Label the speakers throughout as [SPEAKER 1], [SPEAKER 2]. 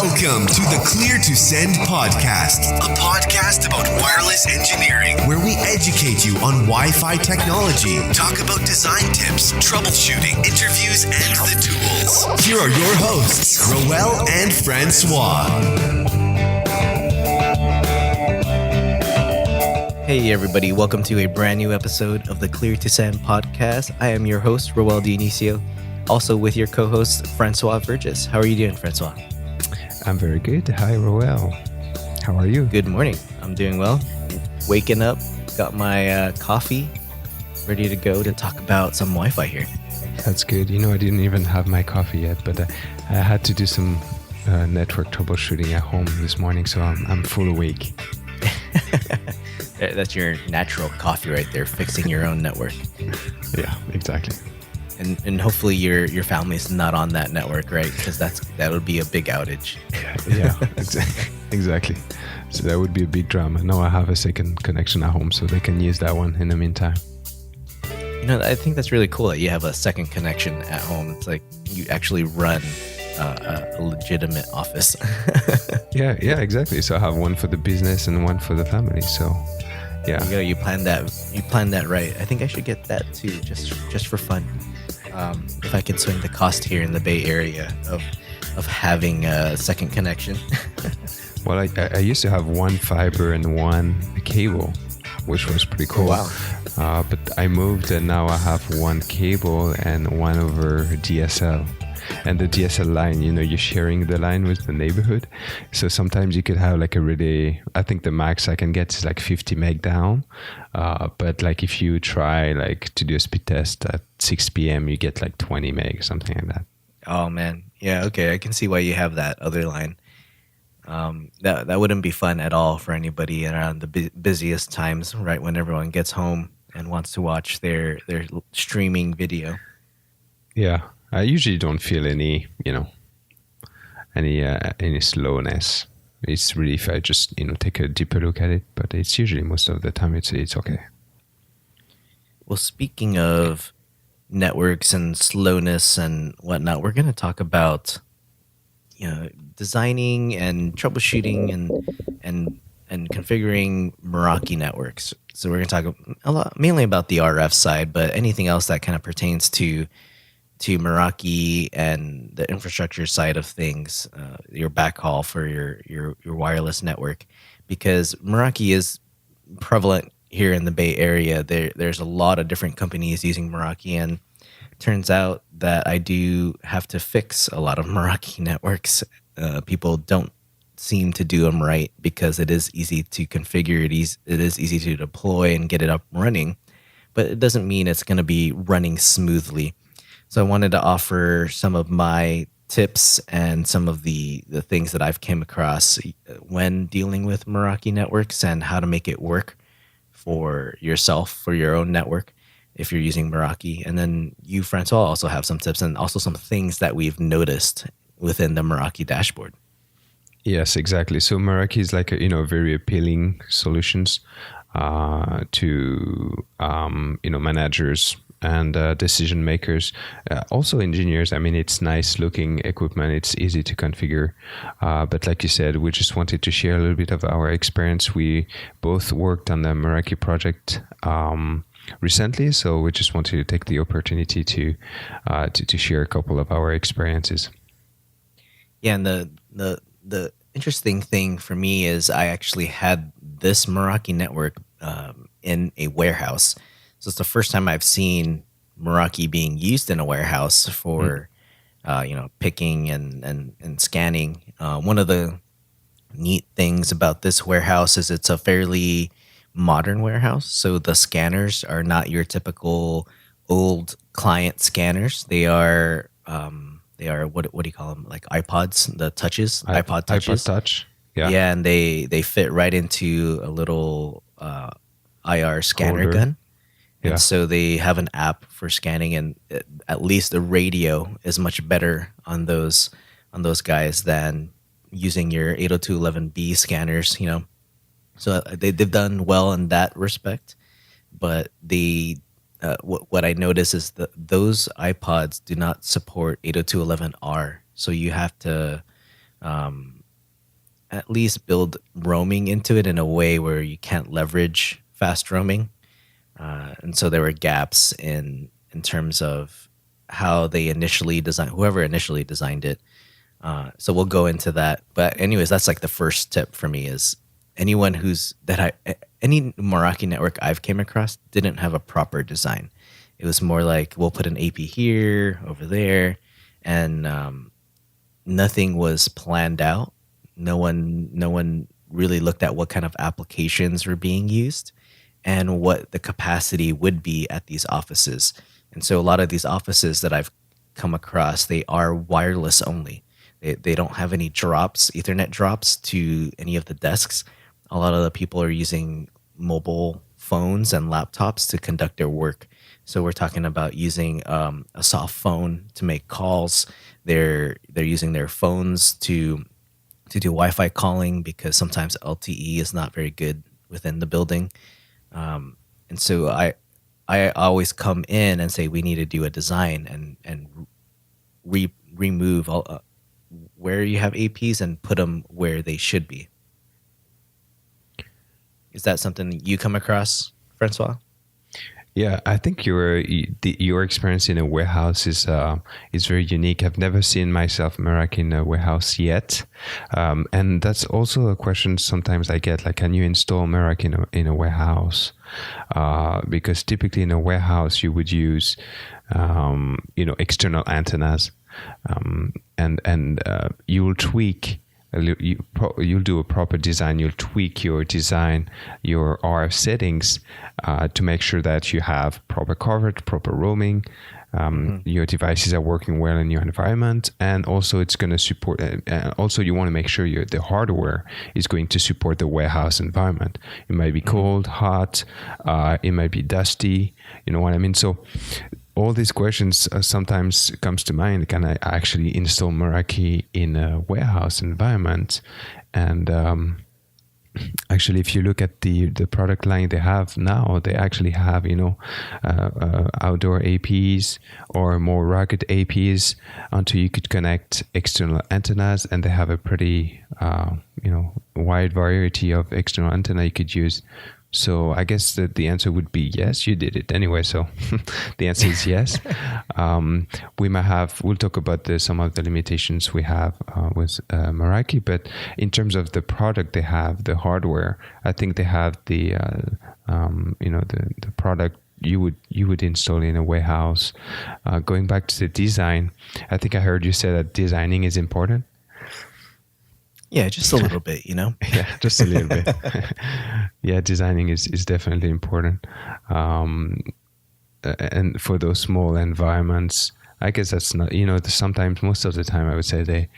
[SPEAKER 1] Welcome to the Clear to Send podcast, a podcast about wireless engineering, where we educate you on Wi-Fi technology, talk about design tips, troubleshooting, interviews, and the tools. Here are your hosts, Rowell and François.
[SPEAKER 2] Hey everybody, welcome to a brand new episode of the Clear to Send podcast. I am your host, Rowell Dionisio, also with your co-host, François Burgess. How are you doing, François?
[SPEAKER 3] I'm very good. Hi, Rowell. How are you?
[SPEAKER 2] Good morning. I'm doing well. Waking up, got my coffee, ready to go to talk about some Wi-Fi here.
[SPEAKER 3] That's good. You know, I didn't even have my coffee yet, but I had to do some network troubleshooting at home this morning, so I'm full awake.
[SPEAKER 2] That's your natural coffee right there, fixing your own network.
[SPEAKER 3] Yeah, exactly.
[SPEAKER 2] And hopefully your family's not on that network, right? Because that would be a big outage.
[SPEAKER 3] Yeah, exactly. So that would be a big drama. Now I have a second connection at home, so they can use that one in the meantime.
[SPEAKER 2] You know, I think that's really cool that you have a second connection at home. It's like you actually run a legitimate office.
[SPEAKER 3] Yeah, exactly. So I have one for the business and one for the family. So yeah,
[SPEAKER 2] you planned that right. I think I should get that too, just for fun. If I can swing the cost here in the Bay Area of having a second connection.
[SPEAKER 3] Well, I used to have one fiber and one cable, which was pretty cool.
[SPEAKER 2] Wow.
[SPEAKER 3] But I moved and now I have one cable and one over DSL. And the DSL line, you know, you're sharing the line with the neighborhood. So sometimes you could have like I think the max I can get is like 50 meg down. But like if you try like to do a speed test at 6 p.m., you get like 20 meg, something like that.
[SPEAKER 2] Oh man. Yeah. Okay. I can see why you have that other line. That wouldn't be fun at all for anybody around the busiest times, right? When everyone gets home and wants to watch their streaming video.
[SPEAKER 3] Yeah. I usually don't feel any slowness. It's really if I just, take a deeper look at it, but it's usually most of the time it's okay.
[SPEAKER 2] Well, speaking of networks and slowness and whatnot, we're going to talk about, designing and troubleshooting and configuring Meraki networks. So we're going to talk mainly about the RF side, but anything else that kind of pertains to Meraki and the infrastructure side of things, your backhaul for your wireless network, because Meraki is prevalent here in the Bay Area. There's a lot of different companies using Meraki, and it turns out that I do have to fix a lot of Meraki networks. People don't seem to do them right because it is easy to configure, it is easy to deploy and get it up running, but it doesn't mean it's going to be running smoothly. So I wanted to offer some of my tips and some of the things that I've came across when dealing with Meraki networks and how to make it work for yourself, for your own network, if you're using Meraki. And then you, François, also have some tips and also some things that we've noticed within the Meraki dashboard.
[SPEAKER 3] Yes, exactly. So Meraki is like very appealing solutions to managers and decision makers, also engineers. I mean, it's nice looking equipment. It's easy to configure. But like you said, we just wanted to share a little bit of our experience. We both worked on the Meraki project recently, so we just wanted to take the opportunity to share a couple of our experiences. Yeah,
[SPEAKER 2] and the interesting thing for me is I actually had this Meraki network in a warehouse. So it's the first time I've seen Meraki being used in a warehouse for, picking and scanning. One of the neat things about this warehouse is it's a fairly modern warehouse. So the scanners are not your typical old client scanners. They are what do you call them? Like iPods, the touches, iPod touches.
[SPEAKER 3] iPod Touch. Yeah.
[SPEAKER 2] Yeah, and they fit right into a little IR scanner
[SPEAKER 3] Holder.
[SPEAKER 2] gun.
[SPEAKER 3] Yeah.
[SPEAKER 2] And so they have an app for scanning, and at least the radio is much better on those guys than using your 802.11b scanners, So they've done well in that respect. But what I notice is that those iPods do not support 802.11r. So you have to at least build roaming into it in a way where you can't leverage fast roaming. And so there were gaps in terms of how they initially designed, whoever initially designed it. So we'll go into that. But anyways, that's like the first tip for me is anyone any Meraki network I've came across didn't have a proper design. It was more like we'll put an AP here, over there, and nothing was planned out. No one really looked at what kind of applications were being used and what the capacity would be at these offices. And so a lot of these offices that I've come across, they are wireless only. They don't have any drops, Ethernet drops to any of the desks. A lot of the people are using mobile phones and laptops to conduct their work. So we're talking about using a soft phone to make calls. They're using their phones to do Wi-Fi calling because sometimes LTE is not very good within the building. And so I always come in and say we need to do a design and remove all, where you have APs and put them where they should be. Is that something you come across, François?
[SPEAKER 3] Yeah, I think your experience in a warehouse is very unique. I've never seen myself Meraki in a warehouse yet, and that's also a question sometimes I get. Like, can you install Meraki in a warehouse? Because typically in a warehouse you would use, external antennas, and you will tweak. You'll do a proper design. You'll tweak your design, your RF settings, to make sure that you have proper coverage, proper roaming. Your devices are working well in your environment, and also it's going to support. Also, you want to make sure the hardware is going to support the warehouse environment. It might be cold, hot. It might be dusty. You know what I mean? So all these questions sometimes comes to mind. Can I actually install Meraki in a warehouse environment? And actually, if you look at the product line they have now, they actually have outdoor APs or more rugged APs until you could connect external antennas, and they have a pretty wide variety of external antenna you could use. So I guess that the answer would be yes. You did it anyway, so the answer is yes. We'll talk about some of the limitations we have with Meraki, but in terms of the product they have, the hardware, I think they have the product you would install in a warehouse. Going back to the design, I think I heard you say that designing is important.
[SPEAKER 2] Yeah, just a little bit,
[SPEAKER 3] Yeah, just a little bit. Yeah, designing is definitely important. And for those small environments, I guess that's not, sometimes, most of the time, I would say they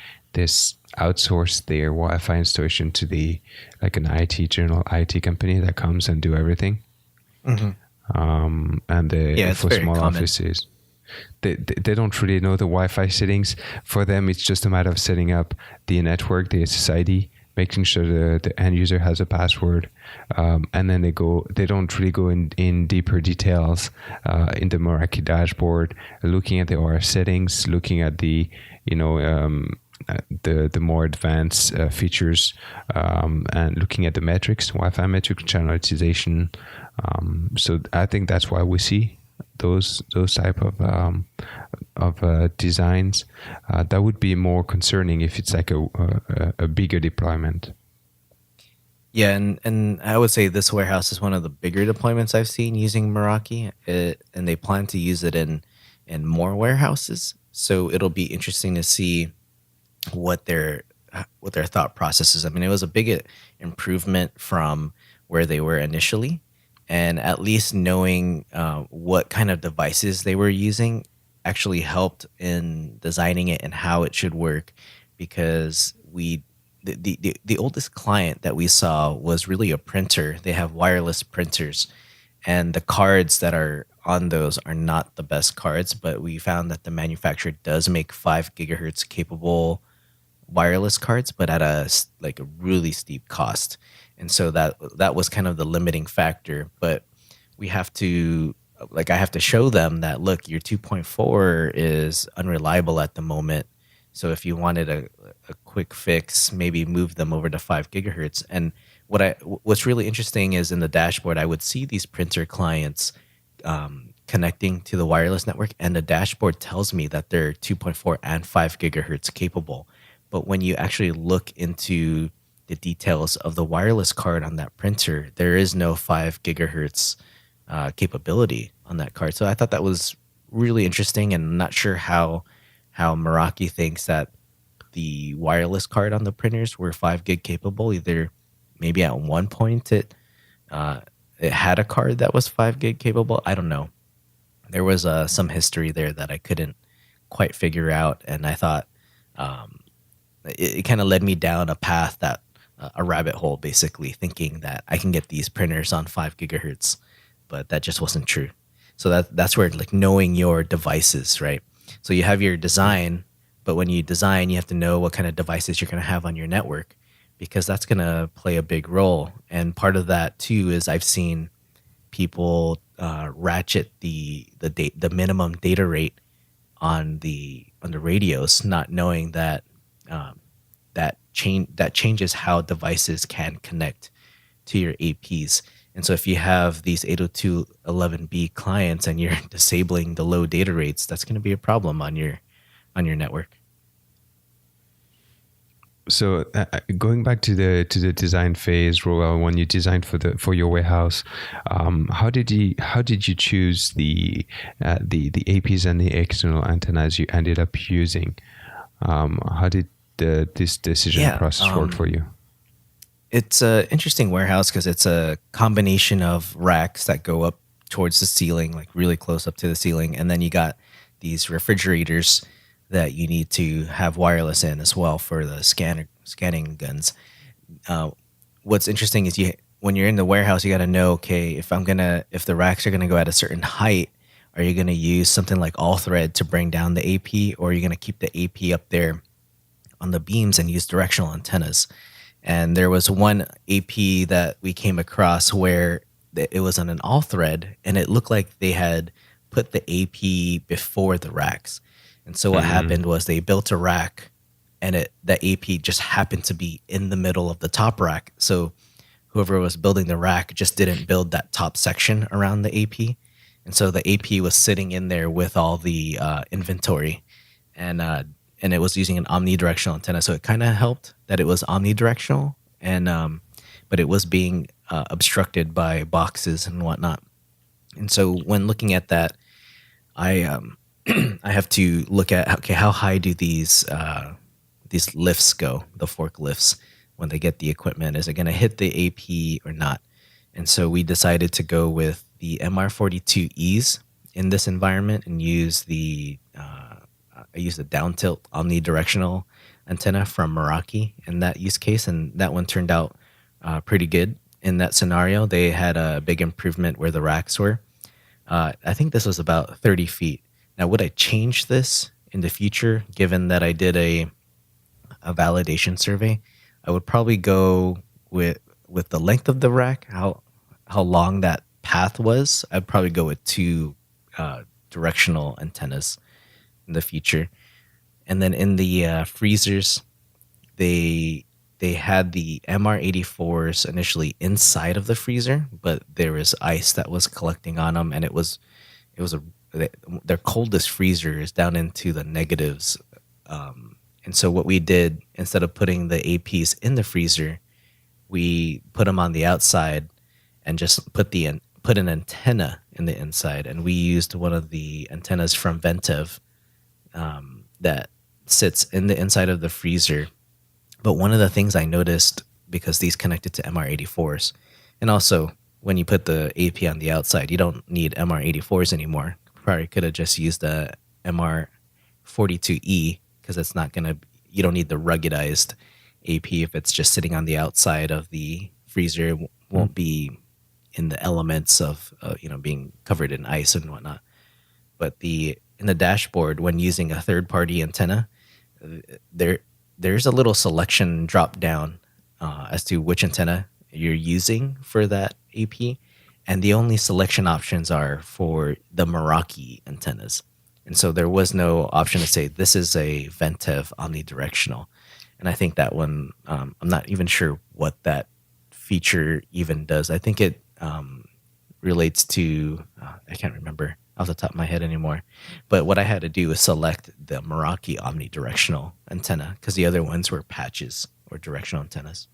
[SPEAKER 3] outsource their Wi-Fi installation to an general IT company that comes and do everything. Mm-hmm. And for small common offices, they don't really know the Wi-Fi settings. For them, it's just a matter of setting up the network, the SSID, making sure the end user has a password, and then they don't really go in deeper details in the Meraki dashboard, looking at the RF settings, looking at the more advanced features, and looking at the metrics, Wi-Fi metrics, channel utilization. So I think that's why we see those type of designs. That would be more concerning if it's like a bigger deployment.
[SPEAKER 2] Yeah, and I would say this warehouse is one of the bigger deployments I've seen using Meraki, and they plan to use it in more warehouses. So it'll be interesting to see what their thought process is. I mean, it was a big improvement from where they were initially. And at least knowing what kind of devices they were using actually helped in designing it and how it should work, because the oldest client that we saw was really a printer. They have wireless printers, and the cards that are on those are not the best cards, but we found that the manufacturer does make 5 gigahertz capable wireless cards, but at a really steep cost. And so that was kind of the limiting factor. But we have to, I have to show them that, look, your 2.4 is unreliable at the moment. So if you wanted a quick fix, maybe move them over to 5 gigahertz. And what's really interesting is in the dashboard, I would see these printer clients connecting to the wireless network, and the dashboard tells me that they're 2.4 and 5 gigahertz capable. But when you actually look into the details of the wireless card on that printer, there is no 5 gigahertz capability on that card. So I thought that was really interesting, and I'm not sure how Meraki thinks that the wireless card on the printers were 5 gig capable. Either maybe at one point it had a card that was 5 gig capable. I don't know. There was some history there that I couldn't quite figure out, and I thought it kind of led me down a path that a rabbit hole, basically thinking that I can get these printers on 5 gigahertz, but that just wasn't true. So that's where like knowing your devices, right? So you have your design, but when you design, you have to know what kind of devices you're going to have on your network, because that's going to play a big role. And part of that too is I've seen people ratchet the minimum data rate on the radios, not knowing that that changes how devices can connect to your APs. And so if you have these 802.11b clients and you're disabling the low data rates, that's going to be a problem on your network.
[SPEAKER 3] So going back to the design phase, Rowell, when you designed for your warehouse, how did you choose the APs and the external antennas you ended up using? How did this decision process work for you?
[SPEAKER 2] It's an interesting warehouse because it's a combination of racks that go up towards the ceiling, like really close up to the ceiling, and then you got these refrigerators that you need to have wireless in as well for the scanning guns. What's interesting is when you're in the warehouse, you got to know, okay, if the racks are gonna go at a certain height, are you gonna use something like all thread to bring down the AP, or are you gonna keep the AP up there on the beams and use directional antennas? And there was one AP that we came across where it was on an all thread, and it looked like they had put the AP before the racks. And so what happened was they built a rack, and the AP just happened to be in the middle of the top rack. So whoever was building the rack just didn't build that top section around the AP. And so the AP was sitting in there with all the inventory, and it was using an omnidirectional antenna. So it kind of helped that it was omnidirectional, and but it was being obstructed by boxes and whatnot. And so when looking at that, I have to look at, okay, how high do these lifts go, the forklifts, when they get the equipment? Is it going to hit the AP or not? And so we decided to go with the MR42Es in this environment and use I used the down tilt omnidirectional antenna from Meraki in that use case, and that one turned out pretty good. In that scenario, they had a big improvement where the racks were. I think this was about 30 feet. Now, would I change this in the future, given that I did a validation survey? I would probably go with the length of the rack, how long that path was. I'd probably go with 2 directional antennas in the future. And then in the freezers, they had the MR84s initially inside of the freezer, but there was ice that was collecting on them, and their coldest freezer is down into the negatives. And so what we did, instead of putting the APs in the freezer, we put them on the outside and just put an antenna in the inside. And we used one of the antennas from Ventev that sits in the inside of the freezer. But one of the things I noticed, because these connected to MR84s, and also when you put the AP on the outside, you don't need MR84s anymore. Probably could have just used the MR42E, because it's not going to, you don't need the ruggedized AP if it's just sitting on the outside of the freezer. It won't be in the elements of being covered in ice and whatnot. But in the dashboard, when using a third-party antenna, there's a little selection drop down as to which antenna you're using for that AP, and the only selection options are for the Meraki antennas. And so there was no option to say this is a Ventev omnidirectional. And I think that one, I'm not even sure what that feature even does. I think it relates to, I can't remember off the top of my head anymore. But what I had to do was select the Meraki omnidirectional antenna because the other ones were patches or directional antennas.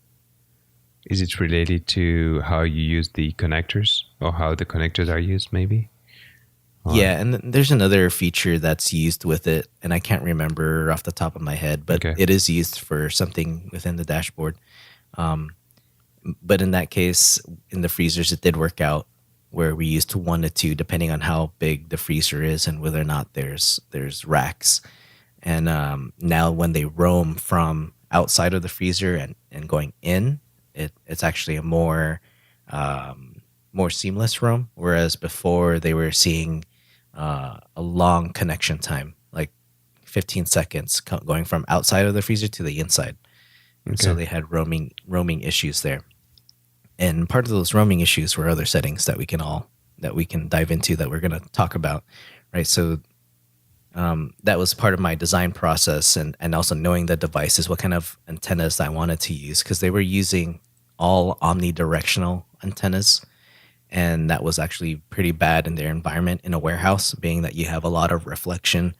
[SPEAKER 3] Is it related to how you use the connectors or how the connectors are used maybe?
[SPEAKER 2] Yeah, and there's another feature that's used with it, and I can't remember off the top of my head, but
[SPEAKER 3] Okay.
[SPEAKER 2] it is used for something within the dashboard. But in that case, in the freezers, it did work out where we used 1 to 2, depending on how big the freezer is and whether or not there's racks. And now when they roam from outside of the freezer and going in, it's actually a more seamless roam. Whereas before they were seeing a long connection time, like 15 seconds going from outside of the freezer to the inside. And so they had roaming issues there. And part of those roaming issues were other settings that we can dive into that we're going to talk about, right? So that was part of my design process, and also knowing the devices, what kind of antennas I wanted to use, because they were using all omnidirectional antennas, and that was actually pretty bad in their environment in a warehouse, being that you have a lot of reflection.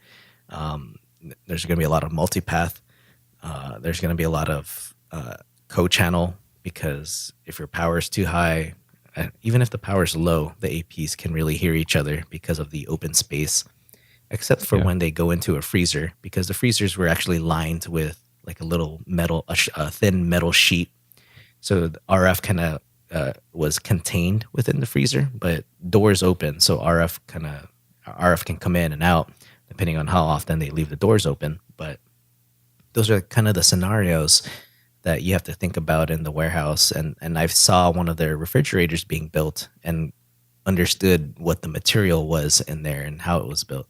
[SPEAKER 2] There's going to be a lot of multipath. There's going to be a lot of co-channel, because if your power is too high, even if the power is low, the APs can really hear each other because of the open space, except for when they go into a freezer, because the freezers were actually lined with like a little metal, a thin metal sheet. So the RF kind of was contained within the freezer, but doors open. So RF can come in and out depending on how often they leave the doors open. But those are kind of the scenarios that you have to think about in the warehouse. And I saw one of their refrigerators being built and understood what the material was in there and how it was built.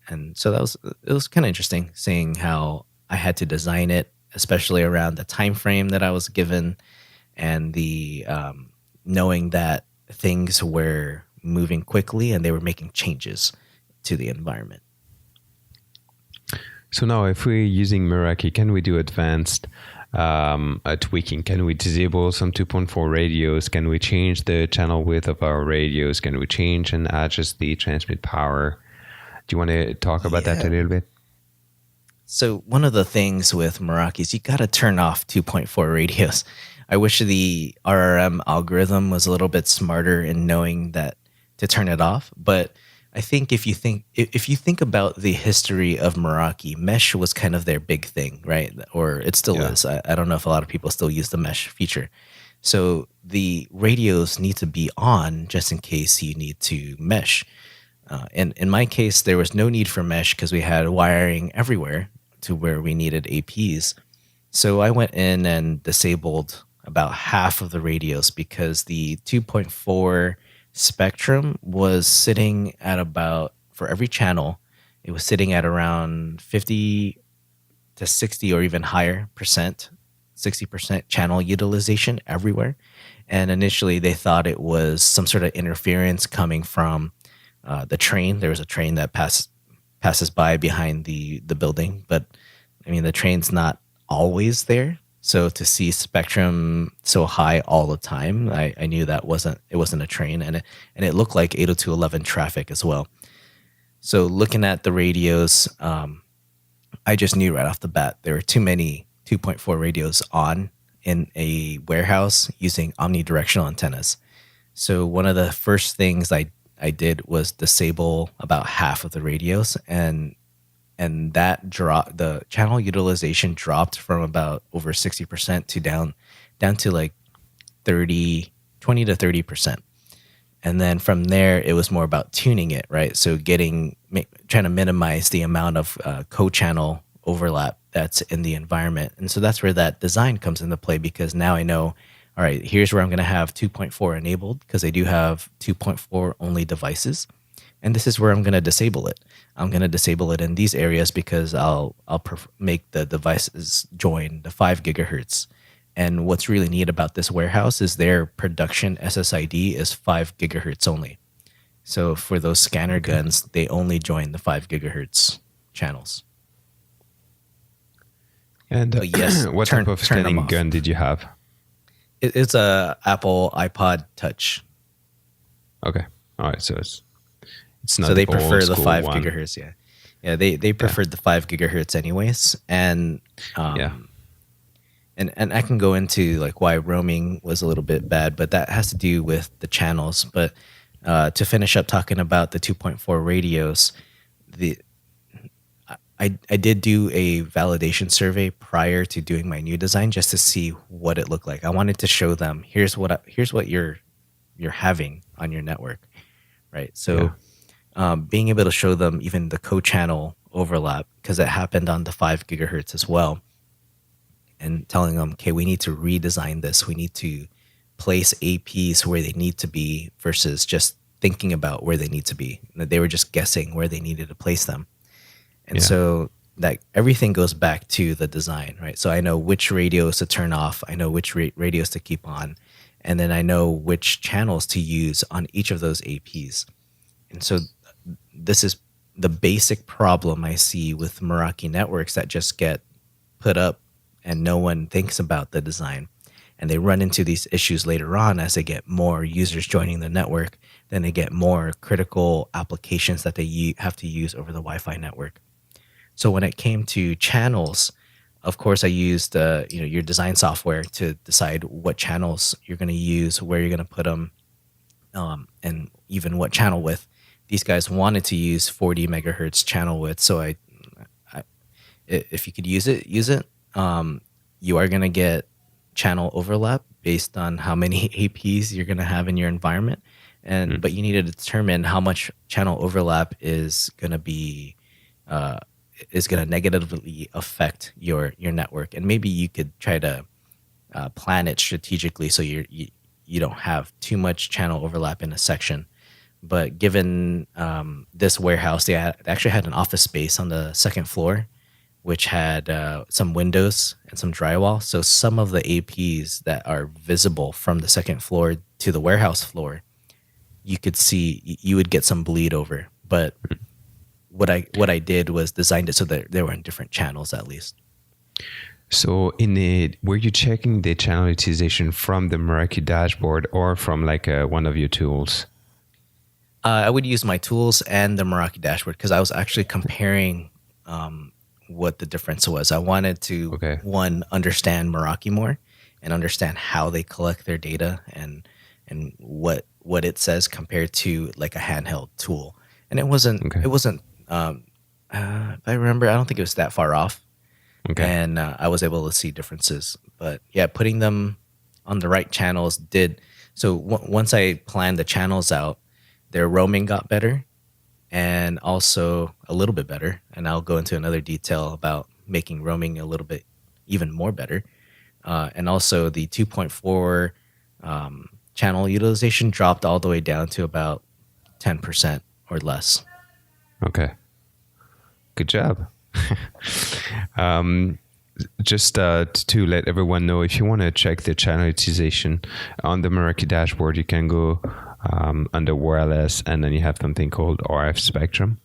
[SPEAKER 2] And so it was kind of interesting seeing how I had to design it, especially around the time frame that I was given, and the knowing that things were moving quickly and they were making changes to the environment.
[SPEAKER 3] So now, if we're using Meraki, can we do advanced tweaking? Can we disable some 2.4 radios? Can we change the channel width of our radios? Can we change and adjust the transmit power? Do you want to talk about that a little bit?
[SPEAKER 2] So one of the things with Meraki is you got to turn off 2.4 radios. I wish the RRM algorithm was a little bit smarter in knowing that to turn it off. But I think if you think about the history of Meraki, mesh was kind of their big thing, right? Or it still is. I don't know if a lot of people still use the mesh feature. So the radios need to be on just in case you need to mesh. And in my case, there was no need for mesh because we had wiring everywhere to where we needed APs. So I went in and disabled about half of the radios because the 2.4 spectrum was sitting at about, for every channel, it was sitting at around 50 to 60 or even higher percent, 60% channel utilization everywhere. And initially they thought it was some sort of interference coming from the train. There was a train that passes by behind the building, but I mean, the train's not always there. So to see spectrum so high all the time, I knew that it wasn't a train, and it looked like 802.11 traffic as well. So looking at the radios, I just knew right off the bat there were too many 2.4 radios on in a warehouse using omnidirectional antennas. So one of the first things I did was disable about half of the radios, and that dropped, the channel utilization dropped from about over 60% to down to like 20 to 30%. And then from there, it was more about tuning it, right? So trying to minimize the amount of co-channel overlap that's in the environment. And so that's where that design comes into play, because now I know, all right, here's where I'm going to have 2.4 enabled because I do have 2.4 only devices. And this is where I'm going to disable it. I'm going to disable it in these areas because I'll make the devices join the 5 gigahertz. And what's really neat about this warehouse is their production SSID is 5 gigahertz only. So for those scanner guns, they only join the 5 gigahertz channels.
[SPEAKER 3] And
[SPEAKER 2] But yes,
[SPEAKER 3] what type of
[SPEAKER 2] turn them
[SPEAKER 3] scanning
[SPEAKER 2] off.
[SPEAKER 3] gun did you have?
[SPEAKER 2] It's a Apple iPod Touch.
[SPEAKER 3] Okay, all right. So it's not
[SPEAKER 2] So they
[SPEAKER 3] the old
[SPEAKER 2] prefer the
[SPEAKER 3] school
[SPEAKER 2] 5
[SPEAKER 3] one.
[SPEAKER 2] gigahertz. Yeah. They preferred the 5 gigahertz anyways, and
[SPEAKER 3] Yeah.
[SPEAKER 2] And I can go into like why roaming was a little bit bad, but that has to do with the channels. But to finish up talking about the 2.4 radios, I did do a validation survey prior to doing my new design just to see what it looked like. I wanted to show them here's what you're having on your network, right? So being able to show them even the co-channel overlap, because it happened on the 5 gigahertz as well, and telling them, okay, we need to redesign this. We need to place APs where they need to be versus just thinking about where they need to be. They were just guessing where they needed to place them. And so that everything goes back to the design, right? So I know which radios to turn off. I know which radios to keep on. And then I know which channels to use on each of those APs. And so this is the basic problem I see with Meraki networks that just get put up and no one thinks about the design. And they run into these issues later on as they get more users joining the network. Then they get more critical applications that they have to use over the Wi-Fi network. So when it came to channels, of course, I used your design software to decide what channels you're going to use, where you're going to put them, and even what channel width. These guys wanted to use 40 megahertz channel width, so if you could use it, use it. You are going to get channel overlap based on how many APs you're going to have in your environment, but you need to determine how much channel overlap is going to be is going to negatively affect your network, and maybe you could try to plan it strategically so you don't have too much channel overlap in a section. But given this warehouse, they actually had an office space on the second floor, which had some windows and some drywall. So some of the APs that are visible from the second floor to the warehouse floor, you could see, you would get some bleed over. But what I did was designed it so that they were in different channels at least.
[SPEAKER 3] So were you checking the channel utilization from the Meraki dashboard or from like one of your tools?
[SPEAKER 2] I would use my tools and the Meraki dashboard because I was actually comparing what the difference was. I wanted to, one, understand Meraki more and understand how they collect their data and what it says compared to like a handheld tool. And it wasn't, if I remember, I don't think it was that far off. And I was able to see differences. But yeah, putting them on the right channels did. So once I planned the channels out, their roaming got better and also a little bit better. And I'll go into another detail about making roaming a little bit even more better. And also the 2.4 channel utilization dropped all the way down to about 10% or less.
[SPEAKER 3] Okay. Good job. Just to let everyone know, if you want to check the channel utilization on the Meraki dashboard, you can go under wireless, and then you have something called RF spectrum,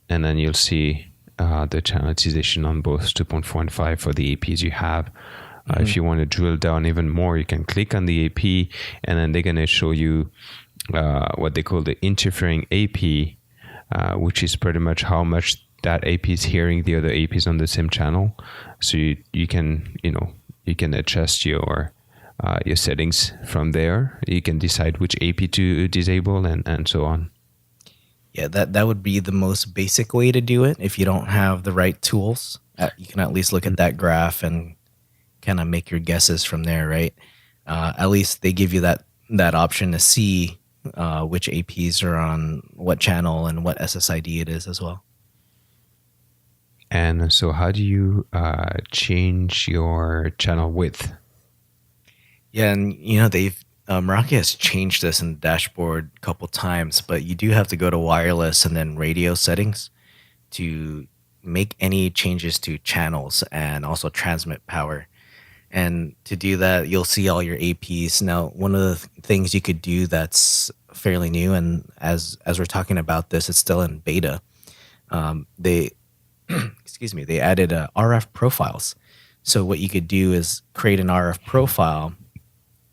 [SPEAKER 3] and then you'll see the channel utilization on both 2.4 and 5 for the APs you have. If you want to drill down even more, you can click on the AP, and then they're going to show you what they call the interfering AP, which is pretty much how much that AP is hearing the other APs on the same channel. So you can adjust your settings from there. You can decide which AP to disable and so on.
[SPEAKER 2] Yeah, that would be the most basic way to do it. If you don't have the right tools, you can at least look at that graph and kind of make your guesses from there, right? At least they give you that option to see which APs are on what channel and what SSID it is as well.
[SPEAKER 3] And so how do you change your channel width?
[SPEAKER 2] Yeah, and Meraki has changed this in the dashboard a couple times, but you do have to go to wireless and then radio settings to make any changes to channels and also transmit power. And to do that, you'll see all your APs. Now, one of the things you could do that's fairly new, and as we're talking about this, it's still in beta. They excuse me, they added RF profiles. So what you could do is create an RF profile,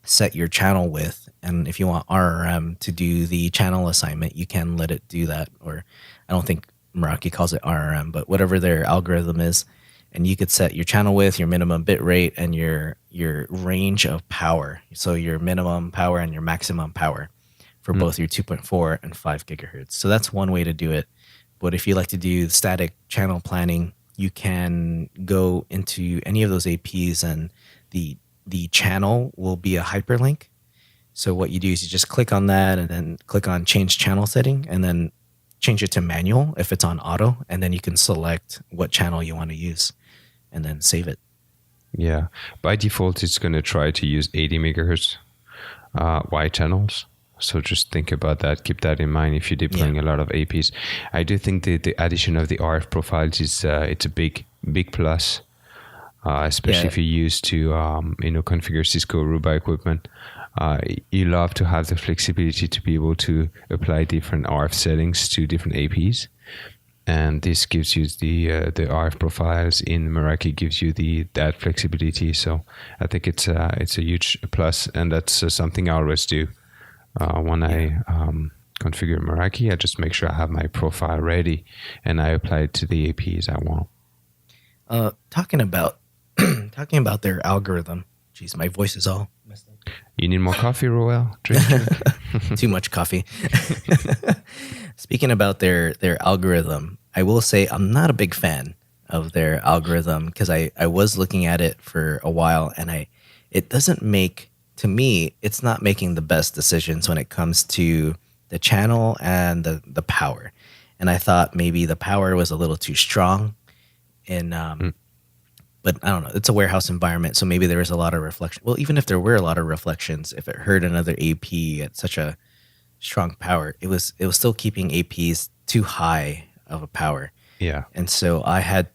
[SPEAKER 2] set your channel width, and if you want RRM to do the channel assignment, you can let it do that. Or I don't think Meraki calls it RRM, but whatever their algorithm is, and you could set your channel width, your minimum bit rate, and your range of power. So your minimum power and your maximum power for both your 2.4 and 5 gigahertz. So that's one way to do it. But if you like to do static channel planning, you can go into any of those APs, and the channel will be a hyperlink. So what you do is you just click on that and then click on change channel setting, and then change it to manual if it's on auto, and then you can select what channel you want to use and then save it.
[SPEAKER 3] Yeah. By default, it's going to try to use 80 megahertz Y channels. So just think about that. Keep that in mind if you're deploying a lot of APs. I do think the addition of the RF profiles is it's a big plus, especially if you use to configure Cisco Aruba equipment. You love to have the flexibility to be able to apply different RF settings to different APs, and this gives you the RF profiles in Meraki gives you that flexibility. So I think it's a huge plus, and that's something I always do. When I configure Meraki, I just make sure I have my profile ready and I apply it to the APs I want.
[SPEAKER 2] Talking about their algorithm. Jeez, my voice is all messed up.
[SPEAKER 3] You need more coffee, Rowell? Drink.
[SPEAKER 2] Too much coffee. Speaking about their algorithm, I will say I'm not a big fan of their algorithm, because I was looking at it for a while, and it doesn't make, to me, it's not making the best decisions when it comes to the channel and the power. And I thought maybe the power was a little too strong. But I don't know. It's a warehouse environment, so maybe there was a lot of reflection. Well, even if there were a lot of reflections, if it heard another AP at such a strong power, it was still keeping APs too high of a power.
[SPEAKER 3] Yeah.
[SPEAKER 2] And so I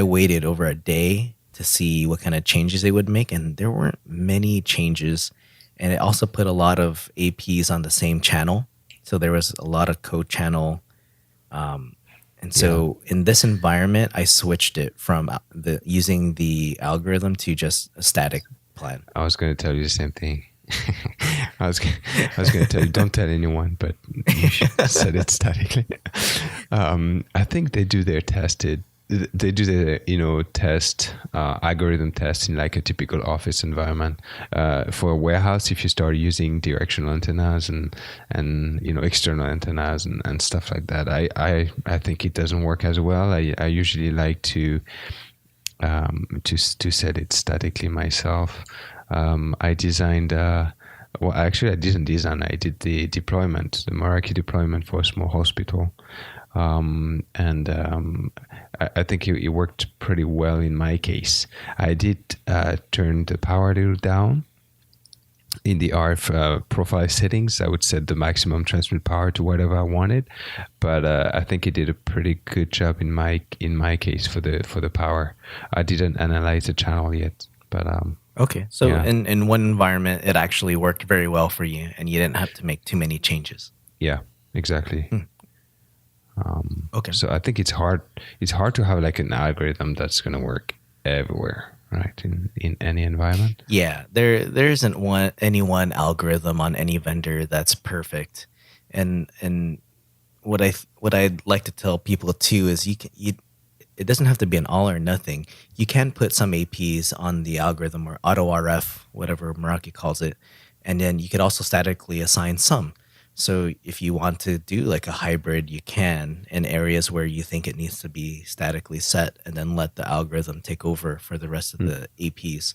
[SPEAKER 2] waited over a day to see what kind of changes they would make, and there weren't many changes. And it also put a lot of APs on the same channel, so there was a lot of co-channel. And so in this environment, I switched it from using the algorithm to just a static plan.
[SPEAKER 3] I was going to tell you the same thing. I was going to tell you, don't tell anyone, but you should set it statically. I think they do their test algorithm test in like a typical office environment. For a warehouse, if you start using directional antennas and external antennas and stuff like that, I think it doesn't work as well. I usually like to set it statically myself. I designed. Well, actually, I didn't design. I did the deployment, the Meraki deployment for a small hospital. I think it worked pretty well in my case. I did turn the power a little down in the RF profile settings. I would set the maximum transmit power to whatever I wanted, but I think it did a pretty good job in my case for the power. I didn't analyze the channel yet, but
[SPEAKER 2] okay. So in one environment, it actually worked very well for you, and you didn't have to make too many changes.
[SPEAKER 3] Yeah, exactly.
[SPEAKER 2] Okay.
[SPEAKER 3] So I think it's hard to have like an algorithm that's going to work everywhere, right? In any environment.
[SPEAKER 2] Yeah, there isn't any one algorithm on any vendor that's perfect. And what I'd like to tell people too is it doesn't have to be an all or nothing. You can put some APs on the algorithm, or auto RF, whatever Meraki calls it, and then you could also statically assign some. So if you want to do like a hybrid, you can in areas where you think it needs to be statically set, and then let the algorithm take over for the rest of the APs.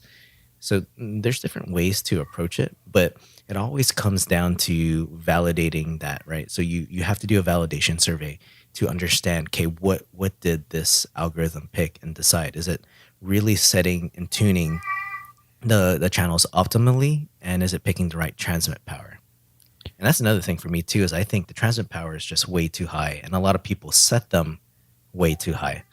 [SPEAKER 2] So there's different ways to approach it, but it always comes down to validating that, right? So you have to do a validation survey to understand, okay, what did this algorithm pick and decide? Is it really setting and tuning the channels optimally, and is it picking the right transmit power? And that's another thing for me too, is I think the transmit power is just way too high, and a lot of people set them way too high.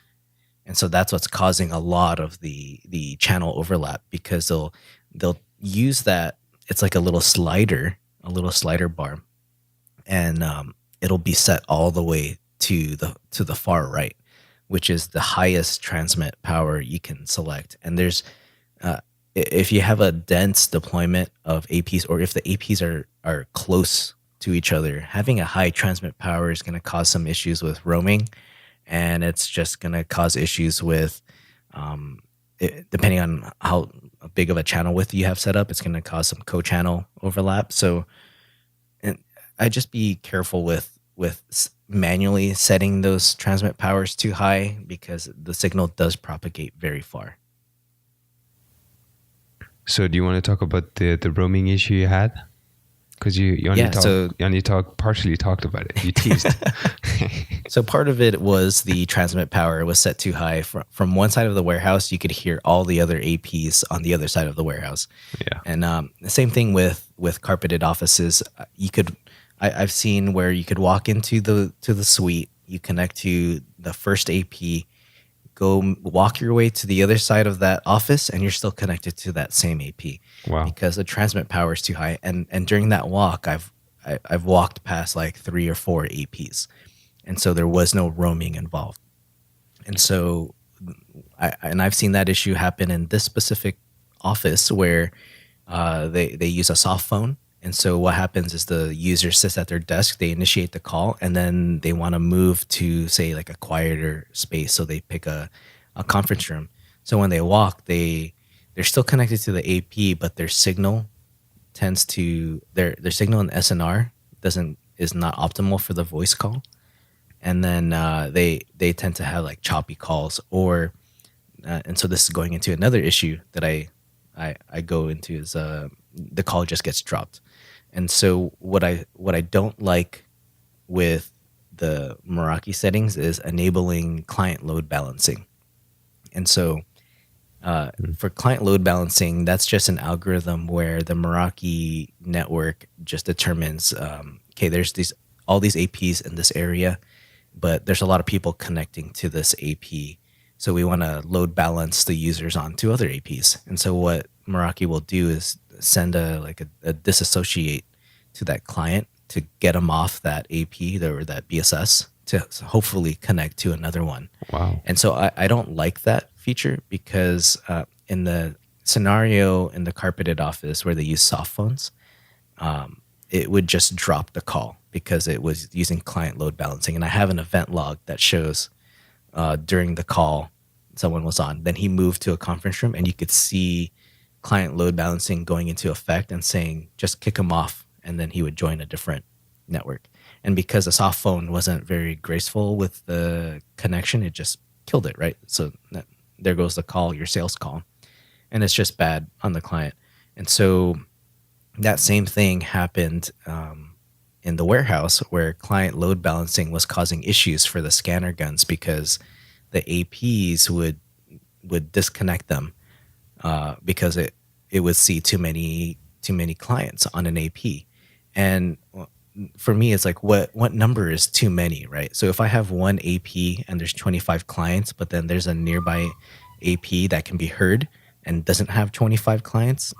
[SPEAKER 2] And so that's what's causing a lot of the channel overlap, because they'll use that. It's like a little slider a little slider bar, and it'll be set all the way to the far right, which is the highest transmit power you can select. And there's if you have a dense deployment of APs, or if the APs are close to each other, having a high transmit power is going to cause some issues with roaming, and it's just going to cause issues with depending on how big of a channel width you have set up, it's going to cause some co-channel overlap. So, and I just be careful with manually setting those transmit powers too high, because the signal does propagate very far.
[SPEAKER 3] So do you want to talk about the roaming issue you had? Because you only partially talked about it. You teased.
[SPEAKER 2] So part of it was the transmit power was set too high. From one side of the warehouse, you could hear all the other APs on the other side of the warehouse.
[SPEAKER 3] Yeah.
[SPEAKER 2] And the same thing with carpeted offices. I've seen where you could walk into the suite, you connect to the first AP, go walk your way to the other side of that office, and you're still connected to that same AP.
[SPEAKER 3] Wow.
[SPEAKER 2] Because the transmit power is too high. And during that walk, I've walked past like 3 or 4 APs, and so there was no roaming involved. And so I've seen that issue happen in this specific office where they use a soft phone. And so what happens is the user sits at their desk, they initiate the call, and then they want to move to, say, like a quieter space. So they pick a conference room. So when they walk, they're still connected to the AP, but their signal tends to their signal in SNR is not optimal for the voice call. And then they tend to have like choppy calls, or and so this is going into another issue that I go into is the call just gets dropped. And so what I don't like with the Meraki settings is enabling client load balancing. And so for client load balancing, that's just an algorithm where the Meraki network just determines, okay, there's all these APs in this area, but there's a lot of people connecting to this AP. So we want to load balance the users onto other APs. And so what Meraki will do is send a disassociate to that client to get them off that AP or that BSS to hopefully connect to another one.
[SPEAKER 3] Wow.
[SPEAKER 2] And so I don't like that feature, because in the scenario in the carpeted office where they use soft phones, it would just drop the call because it was using client load balancing. And I have an event log that shows during the call someone was on. Then he moved to a conference room, and you could see client load balancing going into effect and saying, just kick him off, and then he would join a different network. And because the soft phone wasn't very graceful with the connection, it just killed it, right? So there goes the call, your sales call. And it's just bad on the client. And so that same thing happened in the warehouse, where client load balancing was causing issues for the scanner guns, because the APs would disconnect them because it would see too many clients on an AP. And for me, it's like, what number is too many, right? So if I have one AP and there's 25 clients, but then there's a nearby AP that can be heard and doesn't have 25 clients,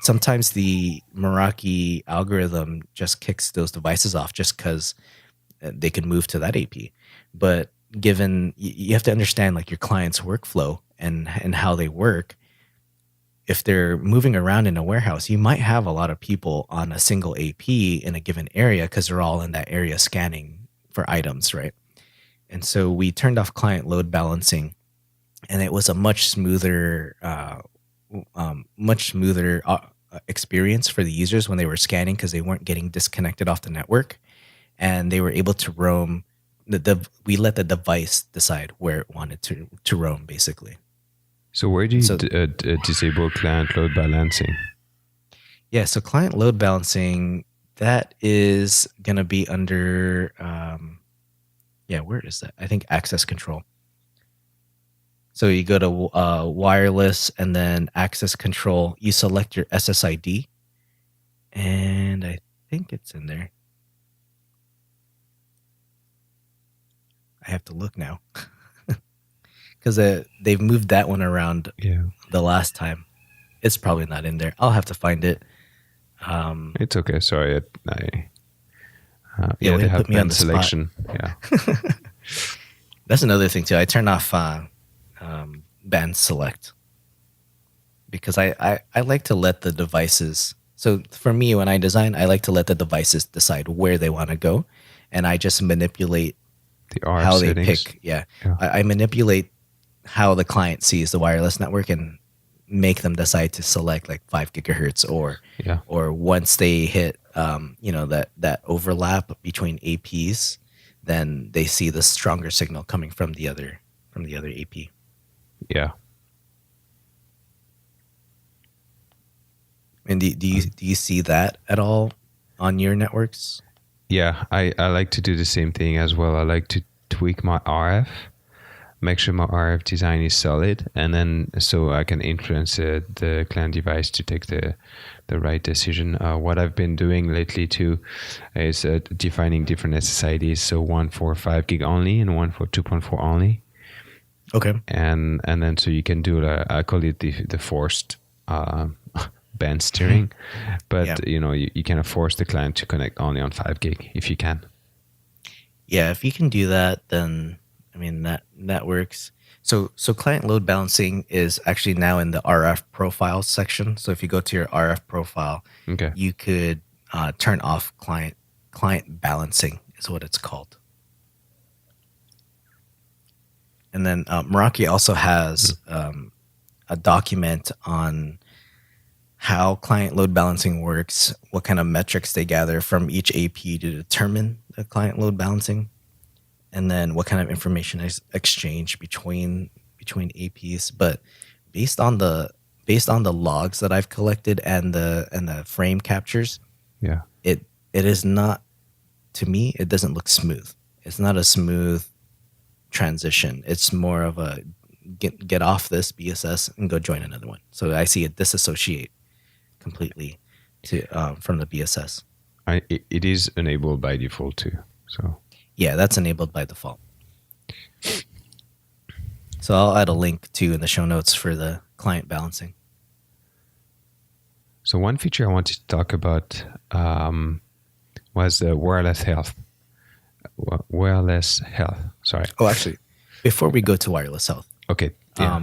[SPEAKER 2] sometimes the Meraki algorithm just kicks those devices off just because they can move to that AP. But given you have to understand like your client's workflow and how they work. If they're moving around in a warehouse, you might have a lot of people on a single AP in a given area because they're all in that area scanning for items, right? And so we turned off client load balancing, and it was a much smoother experience for the users when they were scanning, because they weren't getting disconnected off the network, and they were able to roam. We let the device decide where it wanted to roam, basically.
[SPEAKER 3] So where do you disable client load balancing?
[SPEAKER 2] Yeah, so client load balancing, that is going to be under, where is that? I think access control. So you go to wireless and then access control. You select your SSID, and I think it's in there. I have to look now. Because they've moved that one around the last time. It's probably not in there. I'll have to find it.
[SPEAKER 3] It's okay. Sorry,
[SPEAKER 2] Yeah,
[SPEAKER 3] they
[SPEAKER 2] they
[SPEAKER 3] have
[SPEAKER 2] put me on
[SPEAKER 3] band
[SPEAKER 2] the spot.
[SPEAKER 3] selection. Yeah,
[SPEAKER 2] That's another thing too. I turn off band select because I like to let the devices. So for me, when I design, I like to let the devices decide where they want to go, and I just manipulate
[SPEAKER 3] the RF
[SPEAKER 2] how they
[SPEAKER 3] settings.
[SPEAKER 2] pick. Yeah,
[SPEAKER 3] Yeah.
[SPEAKER 2] I manipulate how the client sees the wireless network and make them decide to select like 5 gigahertz
[SPEAKER 3] Yeah.
[SPEAKER 2] or once they hit that overlap between APs, then they see the stronger signal coming from the other AP.
[SPEAKER 3] Yeah.
[SPEAKER 2] And do you see that at all on your networks?
[SPEAKER 3] Yeah, I like to do the same thing as well. I like to tweak my RF, make sure my RF design is solid, and then so I can influence the client device to take the right decision. What I've been doing lately too is defining different SSIDs, so one for 5 gig only and one for 2.4 only.
[SPEAKER 2] Okay.
[SPEAKER 3] And then so you can do I call it the forced band steering, but
[SPEAKER 2] Yeah.
[SPEAKER 3] you can force the client to connect only on 5 gig if you can.
[SPEAKER 2] Yeah, if you can do that, then I mean that works. So client load balancing is actually now in the RF profile section. So if you go to your RF profile,
[SPEAKER 3] Okay.
[SPEAKER 2] you could turn off client balancing is what it's called. And then Meraki also has a document on how client load balancing works, what kind of metrics they gather from each AP to determine the client load balancing, and then what kind of information is exchanged between APs. But based on the logs that I've collected and the frame captures,
[SPEAKER 3] Yeah.
[SPEAKER 2] it is not, to me, it doesn't look smooth. It's not a smooth transition. It's more of a get off this BSS and go join another one. So I see it disassociate completely from the BSS.
[SPEAKER 3] It is enabled by default too. So
[SPEAKER 2] yeah, that's enabled by default. So I'll add a link too in the show notes for the client balancing.
[SPEAKER 3] So one feature I wanted to talk about was the wireless health. Wireless health. Sorry.
[SPEAKER 2] Oh, actually, before we go to wireless health,
[SPEAKER 3] Okay. Yeah.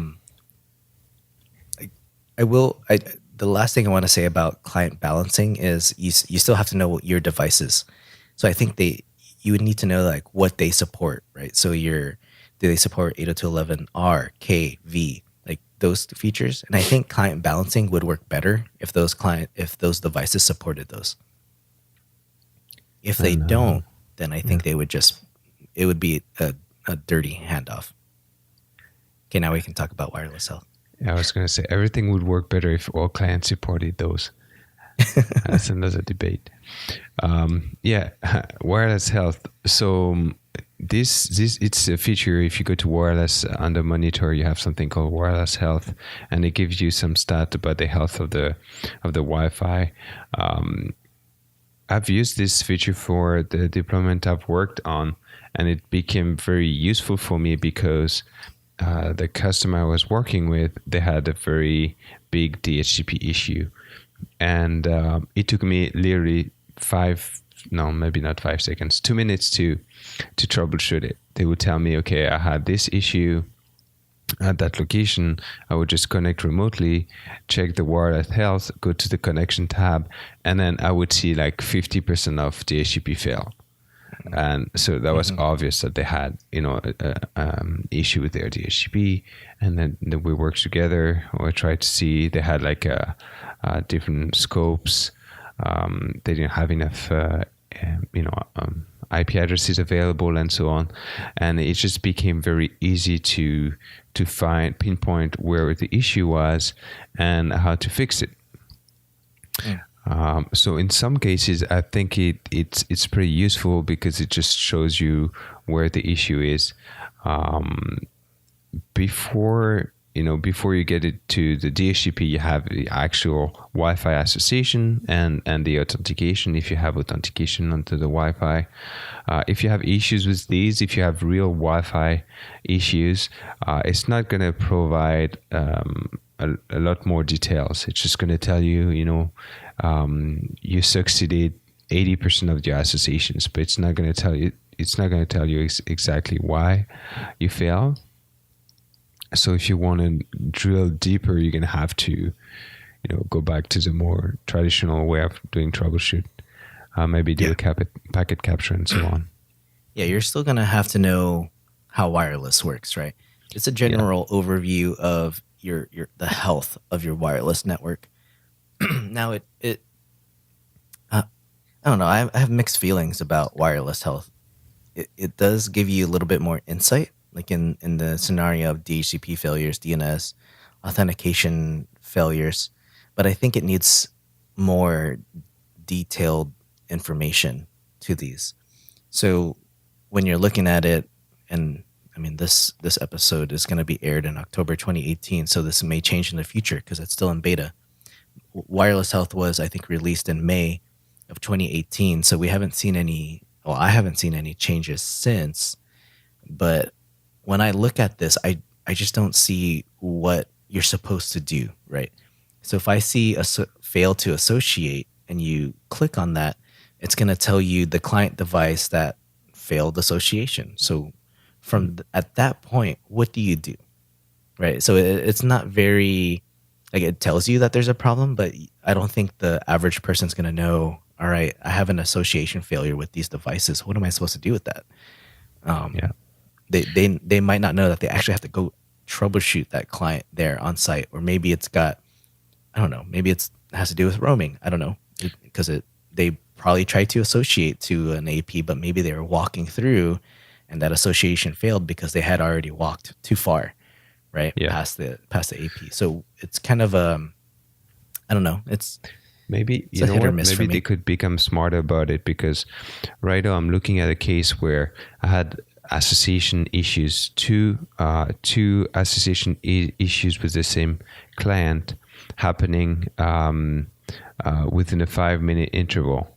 [SPEAKER 2] The last thing I want to say about client balancing is you still have to know what your device is. So I think you would need to know like what they support, right? So do they support 802.11r, K, V, like those features? And I think client balancing would work better if those devices supported those. If they don't, then I think it would be a dirty handoff. Okay, now we can talk about wireless health.
[SPEAKER 3] I was going to say everything would work better if all clients supported those. That's another debate. Wireless health. So this it's a feature. If you go to wireless under monitor, you have something called wireless health, and it gives you some stat about the health of the Wi-Fi. I've used this feature for the deployment I've worked on, and it became very useful for me because the customer I was working with, they had a very big DHCP issue. And it took me literally 2 minutes to troubleshoot it. They would tell me, okay, I had this issue at that location. I would just connect remotely, check the wireless health, go to the connection tab, and then I would see like 50% of DHCP fail. And so that was obvious that they had, issue with their DHCP. And then we worked together. We tried to see they had like different scopes. They didn't have enough, IP addresses available and so on. And it just became very easy to pinpoint where the issue was and how to fix it. Yeah. So in some cases, I think it's pretty useful because it just shows you where the issue is. Before you get it to the DHCP, you have the actual Wi-Fi association and the authentication, if you have authentication onto the Wi-Fi. If you have issues with these, if you have real Wi-Fi issues, it's not going to provide a lot more details. It's just going to tell you, you succeeded 80% of your associations, but it's not going to tell you. It's not going to tell you exactly why you failed. So if you want to drill deeper, you're going to have to, go back to the more traditional way of doing troubleshoot. Maybe do a packet capture and so on.
[SPEAKER 2] Yeah, you're still going to have to know how wireless works, right? It's a general overview of the health of your wireless network. Now, I don't know. I have mixed feelings about wireless health. It does give you a little bit more insight, like in the scenario of DHCP failures, DNS, authentication failures, but I think it needs more detailed information to these. So when you're looking at it, and I mean, this episode is going to be aired in October 2018, so this may change in the future because it's still in beta. Wireless health was, I think, released in May of 2018, so we haven't seen any. Well, I haven't seen any changes since. But when I look at this, I just don't see what you're supposed to do, right? So if I see a fail to associate and you click on that, it's going to tell you the client device that failed association. So at that point, what do you do, right? So it's not very, like, it tells you that there's a problem, but I don't think the average person's going to know, all right, I have an association failure with these devices. What am I supposed to do with that? They might not know that they actually have to go troubleshoot that client there on site, or maybe it's got, I don't know, maybe it has to do with roaming. I don't know, because they probably tried to associate to an AP, but maybe they were walking through and that association failed because they had already walked too far, right? Past the AP. So it's kind of I don't know.
[SPEAKER 3] Maybe maybe they could become smarter about it, because right now I'm looking at a case where I had association issues, two association issues with the same client happening within a 5-minute interval.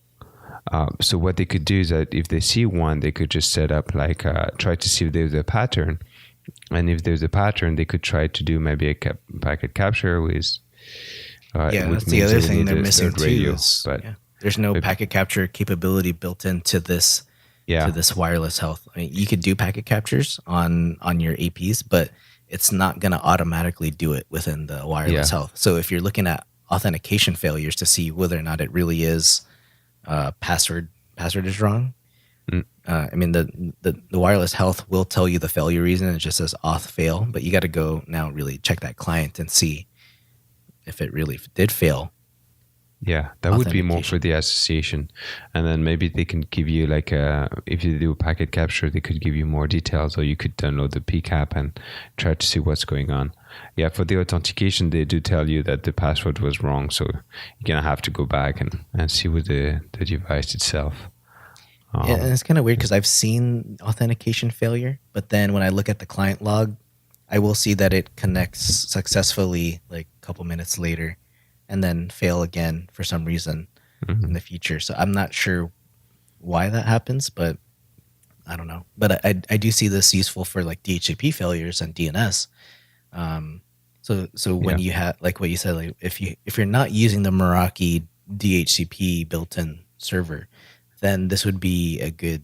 [SPEAKER 3] So what they could do is that if they see one, they could just set up try to see if there's a pattern, and if there's a pattern, they could try to do maybe a packet capture with.
[SPEAKER 2] That's the other thing they're missing too. There's no packet capture capability built into this. To this wireless health. I mean, you could do packet captures on your APs, but it's not going to automatically do it within the wireless health. So if you're looking at authentication failures to see whether or not it really is password is wrong, I mean, the wireless health will tell you the failure reason. It just says auth fail, but you got to go now really check that client and see if it really did fail.
[SPEAKER 3] Yeah, that would be more for the association. And then maybe they can give you if you do a packet capture, they could give you more details, or you could download the PCAP and try to see what's going on. Yeah, for the authentication, they do tell you that the password was wrong. So you're going to have to go back and see with the device itself.
[SPEAKER 2] And it's kind of weird because I've seen authentication failure, but then when I look at the client log, I will see that it connects successfully like a couple minutes later, and then fail again for some reason in the future. So I'm not sure why that happens, but I don't know. But I do see this useful for like DHCP failures and DNS. So when you have, like what you said, like if you're not using the Meraki DHCP built-in server, then this would be a good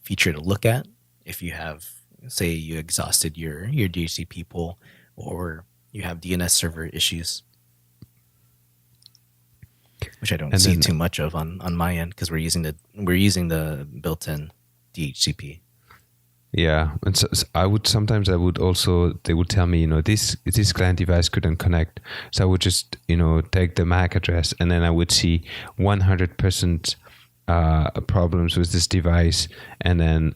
[SPEAKER 2] feature to look at if you have, say, you exhausted your DHCP pool, or you have DNS server issues, which I don't see too much of on my end because we're using the built-in DHCP.
[SPEAKER 3] Yeah, and so they would tell me, this client device couldn't connect, so I would just take the MAC address, and then I would see 100% problems with this device, and then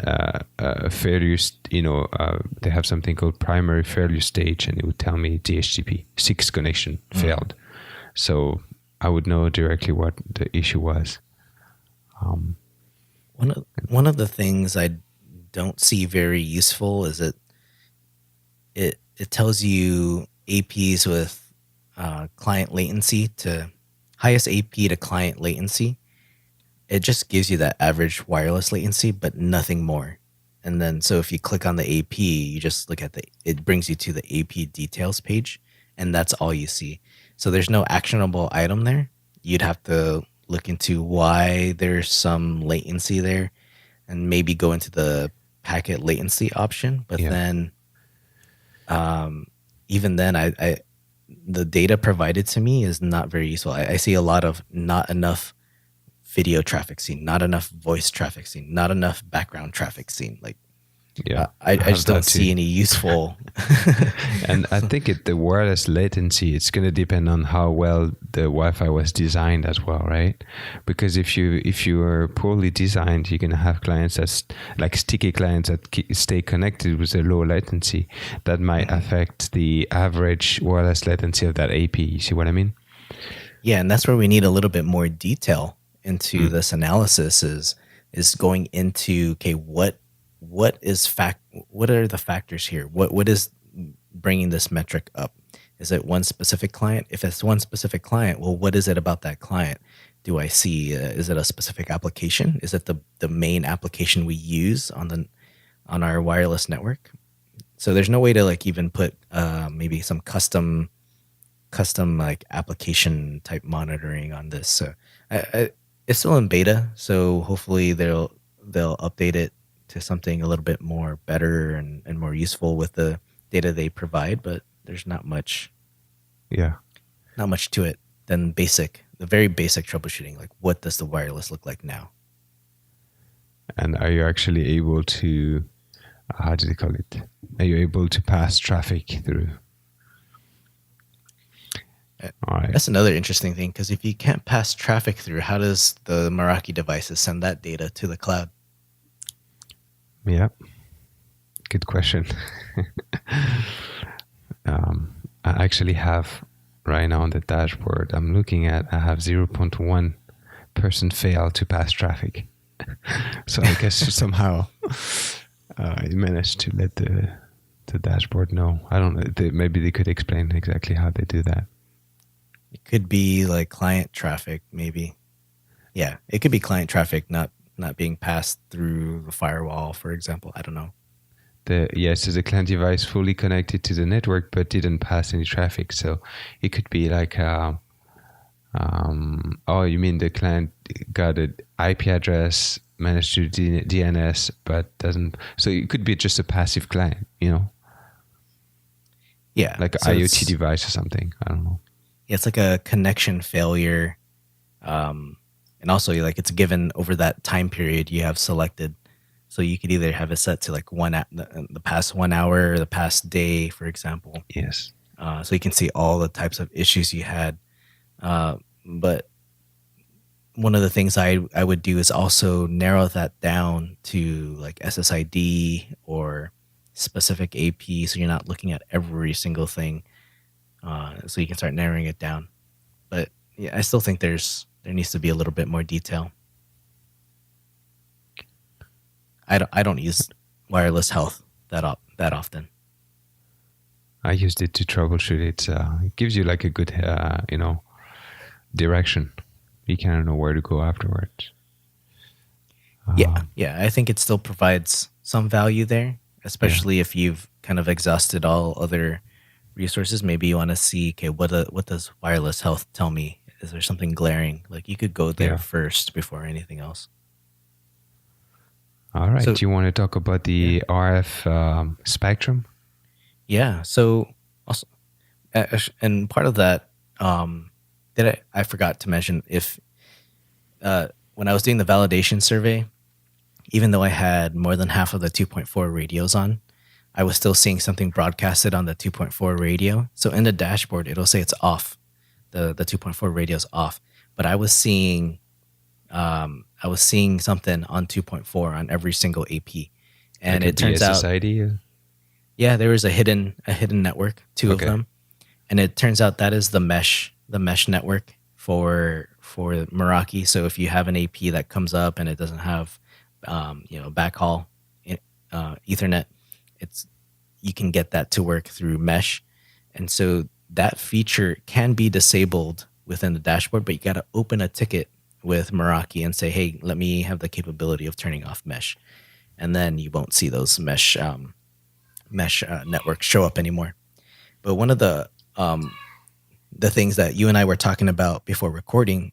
[SPEAKER 3] failures. They have something called primary failure stage, and it would tell me DHCP 6 connection failed. So I would know directly what the issue was.
[SPEAKER 2] One of the things I don't see very useful is it tells you APs with client latency to highest AP to client latency. It just gives you that average wireless latency, but nothing more. And then, so if you click on the AP, you just look at it brings you to the AP details page, and that's all you see. So there's no actionable item there. You'd have to look into why there's some latency there and maybe go into the packet latency option. But then, even then, the data provided to me is not very useful. I see a lot of not enough video traffic seen, not enough voice traffic seen, not enough background traffic seen. Like, I just don't see any useful.
[SPEAKER 3] And I think the wireless latency, it's going to depend on how well the Wi-Fi was designed as well, right? Because if you are poorly designed, you're going to have clients that's like sticky clients that stay connected with a low latency. That might affect the average wireless latency of that AP. You see what I mean?
[SPEAKER 2] Yeah, and that's where we need a little bit more detail into this analysis. Is going into, okay, what are the factors here? What is bringing this metric up? Is it one specific client? If it's one specific client, well, what is it about that client? Do I see? Is it a specific application? Is it the main application we use on our wireless network? So there's no way to like even put maybe some custom like application type monitoring on this. So it's still in beta. So hopefully they'll update it to something a little bit more better and more useful with the data they provide, but there's not much to it than the very basic troubleshooting. Like, what does the wireless look like now?
[SPEAKER 3] And are you actually able to, how do they call it? Are you able to pass traffic through? All right.
[SPEAKER 2] That's another interesting thing, because if you can't pass traffic through, how does the Meraki devices send that data to the cloud?
[SPEAKER 3] Yeah, good question. I actually have right now on the dashboard, I'm looking at, I have 0.1% fail to pass traffic. So I guess somehow I managed to let the dashboard know. I don't know, maybe they could explain exactly how they do that.
[SPEAKER 2] It could be like client traffic, maybe. Yeah, it could be client traffic not being passed through the firewall, for example. I don't know.
[SPEAKER 3] So the client device fully connected to the network but didn't pass any traffic. So it could be like, you mean the client got an IP address, managed to do DNS, but doesn't. So it could be just a passive client,
[SPEAKER 2] Yeah.
[SPEAKER 3] Like an IoT device or something. I don't know.
[SPEAKER 2] Yeah, it's like a connection failure. And also, like, it's given over that time period you have selected. So you could either have it set to like the past 1 hour or the past day, for example.
[SPEAKER 3] Yes.
[SPEAKER 2] So you can see all the types of issues you had. But one of the things I would do is also narrow that down to like SSID or specific AP, so you're not looking at every single thing. So you can start narrowing it down. But yeah, I still think there needs to be a little bit more detail. I don't use wireless health that often.
[SPEAKER 3] I used it to troubleshoot it. It gives you like a good, direction. You kind of know where to go afterwards.
[SPEAKER 2] Yeah. I think it still provides some value there, especially if you've kind of exhausted all other resources. Maybe you want to see, okay, what does wireless health tell me? Is there something glaring? Like, you could go there first before anything else.
[SPEAKER 3] All right. So, do you want to talk about the RF spectrum?
[SPEAKER 2] Yeah. So also, and part of that, I forgot to mention, if when I was doing the validation survey, even though I had more than half of the 2.4 radios on, I was still seeing something broadcasted on the 2.4 radio. So in the dashboard, it'll say it's off. The 2.4 radio is off, but I was seeing something on 2.4 on every single AP, and
[SPEAKER 3] like
[SPEAKER 2] it turns out, there was a hidden network, two of them, and it turns out that is the mesh network for Meraki. So if you have an AP that comes up and it doesn't have backhaul Ethernet, you can get that to work through mesh, and so that feature can be disabled within the dashboard, but you got to open a ticket with Meraki and say, hey, let me have the capability of turning off mesh. and then you won't see those mesh networks show up anymore. But one of the things that you and I were talking about before recording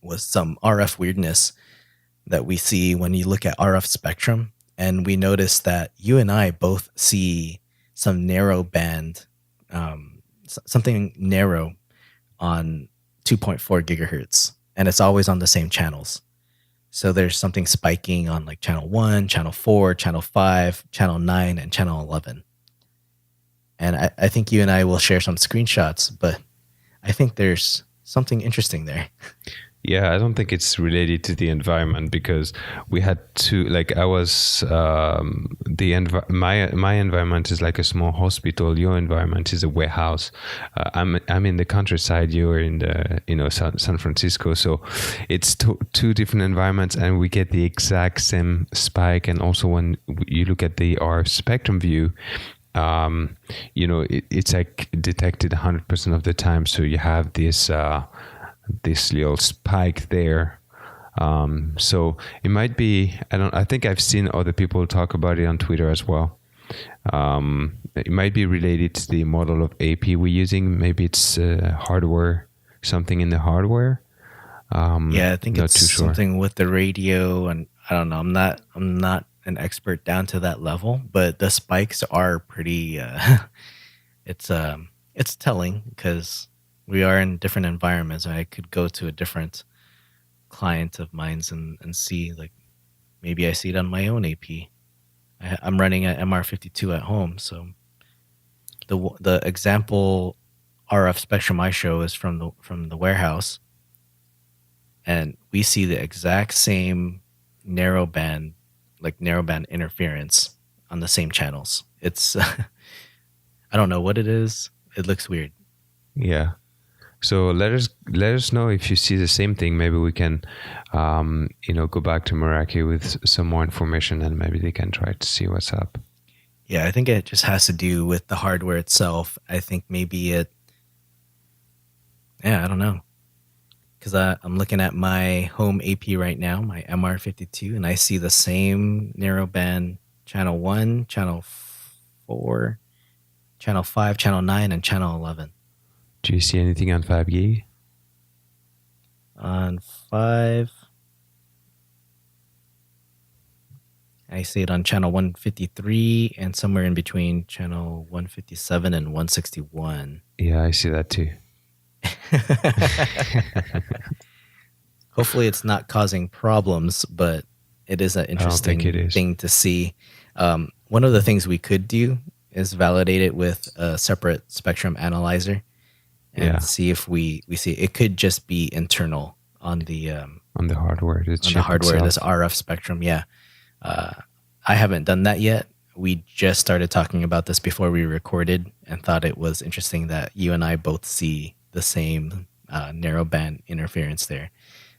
[SPEAKER 2] was some RF weirdness that we see when you look at RF spectrum. And we noticed that you and I both see some narrow band, something narrow on 2.4 gigahertz. And it's always on the same channels. So there's something spiking on like channel 1, channel 4, channel 5, channel 9, and channel 11. And I think you and I will share some screenshots, but I think there's something interesting there.
[SPEAKER 3] Yeah, I don't think it's related to the environment, because we had to, like, I was my environment is like a small hospital. Your environment is a warehouse. I'm in the countryside. You're in the San Francisco. So it's two different environments, and we get the exact same spike. And also when you look at our spectrum view, it's like detected 100% of the time. So you have this little spike there. So it might be, I think I've seen other people talk about it on Twitter as well. It might be related to the model of AP we're using. Maybe it's hardware, something in the hardware.
[SPEAKER 2] I think it's something with the radio, and I don't know. I'm not an expert down to that level, but the spikes are pretty. It's telling, because we are in different environments. I could go to a different client of mine's and see, like, maybe I see it on my own AP. I'm running an MR52 at home, so the example RF spectrum I show is from the warehouse, and we see the exact same narrowband interference on the same channels. It's I don't know what it is. It looks weird.
[SPEAKER 3] Yeah. So let us know if you see the same thing. Maybe we can, go back to Meraki with some more information, and maybe they can try to see what's up.
[SPEAKER 2] Yeah, I think it just has to do with the hardware itself. I think maybe I don't know. Because I'm looking at my home AP right now, my MR52, and I see the same narrowband channel 1, channel 4, channel 5, channel 9, and channel 11.
[SPEAKER 3] Do you see anything on 5 gig?
[SPEAKER 2] On 5, I see it on channel 153 and somewhere in between channel 157 and 161.
[SPEAKER 3] Yeah, I see that too.
[SPEAKER 2] Hopefully it's not causing problems, but it is an interesting thing to see. One of the things we could do is validate it with a separate spectrum analyzer and see if we see it could just be internal on the
[SPEAKER 3] hardware.
[SPEAKER 2] This RF spectrum. Yeah. I haven't done that yet. We just started talking about this before we recorded and thought it was interesting that you and I both see the same narrowband interference there.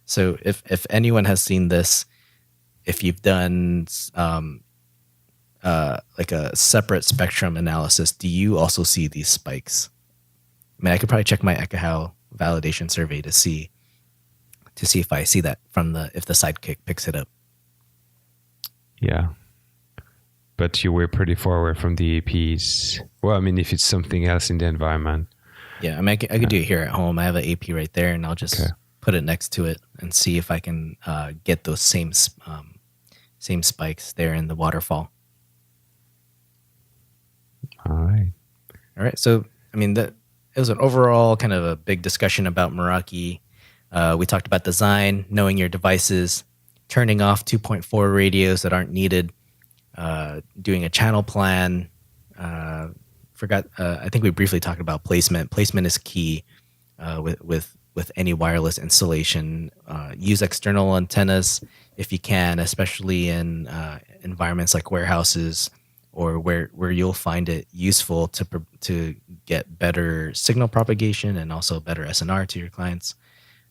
[SPEAKER 2] So if anyone has seen this, if you've done like a separate spectrum analysis, do you also see these spikes? I mean, I could probably check my Ekahau validation survey to see if I see that if the Sidekick picks it up.
[SPEAKER 3] Yeah. But you were pretty far away from the APs. Well, I mean, if it's something else in the environment.
[SPEAKER 2] Yeah, I mean, I could do it here at home. I have an AP right there, and I'll just put it next to it and see if I can get those same spikes there in the waterfall.
[SPEAKER 3] All right.
[SPEAKER 2] So, I mean, it was an overall kind of a big discussion about Meraki. We talked about design, knowing your devices, turning off 2.4 radios that aren't needed, doing a channel plan. I think we briefly talked about placement. Placement is key with any wireless installation. Use external antennas if you can, especially in environments like warehouses or where you'll find it useful to get better signal propagation and also better SNR to your clients.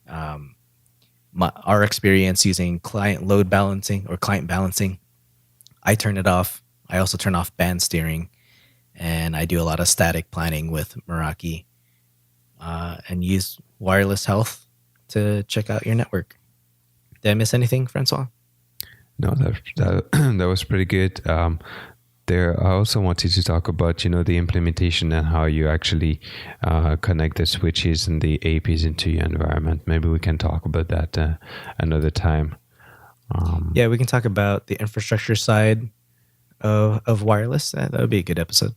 [SPEAKER 2] Our experience using client load balancing or client balancing, I turn it off. I also turn off band steering, and I do a lot of static planning with Meraki, and use Wireless Health to check out your network. Did I miss anything, Francois?
[SPEAKER 3] No, that was pretty good. There, I also wanted to talk about, the implementation and how you actually connect the switches and the APs into your environment. Maybe we can talk about that another time.
[SPEAKER 2] Yeah, we can talk about the infrastructure side of wireless. That would be a good episode.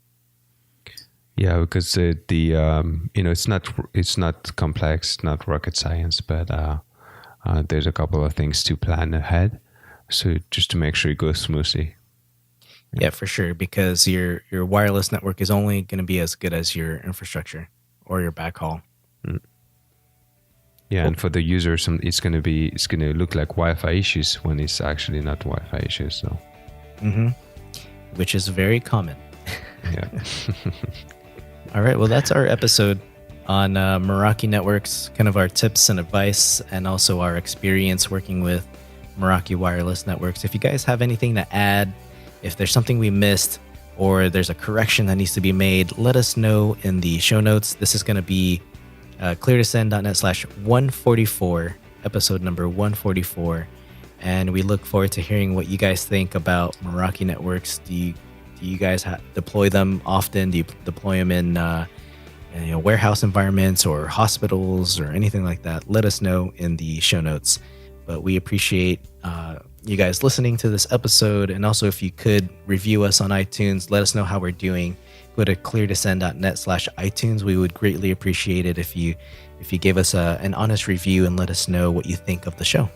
[SPEAKER 3] Yeah, because it's not complex, not rocket science, but there's a couple of things to plan ahead, so just to make sure it goes smoothly.
[SPEAKER 2] Yeah, for sure, because your wireless network is only going to be as good as your infrastructure or your backhaul.
[SPEAKER 3] Yeah, and for the user, it's going to look like Wi-Fi issues when it's actually not Wi-Fi issues. So,
[SPEAKER 2] which is very common.
[SPEAKER 3] Yeah.
[SPEAKER 2] All right, well, that's our episode on Meraki Networks, kind of our tips and advice, and also our experience working with Meraki Wireless Networks. If you guys have anything to add, if there's something we missed, or there's a correction that needs to be made, let us know in the show notes. This is going to be cleartosend.net/144, episode number 144. And we look forward to hearing what you guys think about Meraki Networks. Do you guys deploy them often? Do you deploy them in warehouse environments or hospitals or anything like that? Let us know in the show notes. But we appreciate you guys listening to this episode. And also, if you could review us on iTunes, let us know how we're doing. Go to cleartosend.net/iTunes. We would greatly appreciate it if you gave us an honest review and let us know what you think of the show.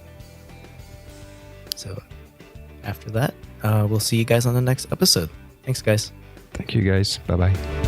[SPEAKER 2] So after that, we'll see you guys on the next episode. Thanks, guys.
[SPEAKER 3] Thank you, guys. Bye-bye.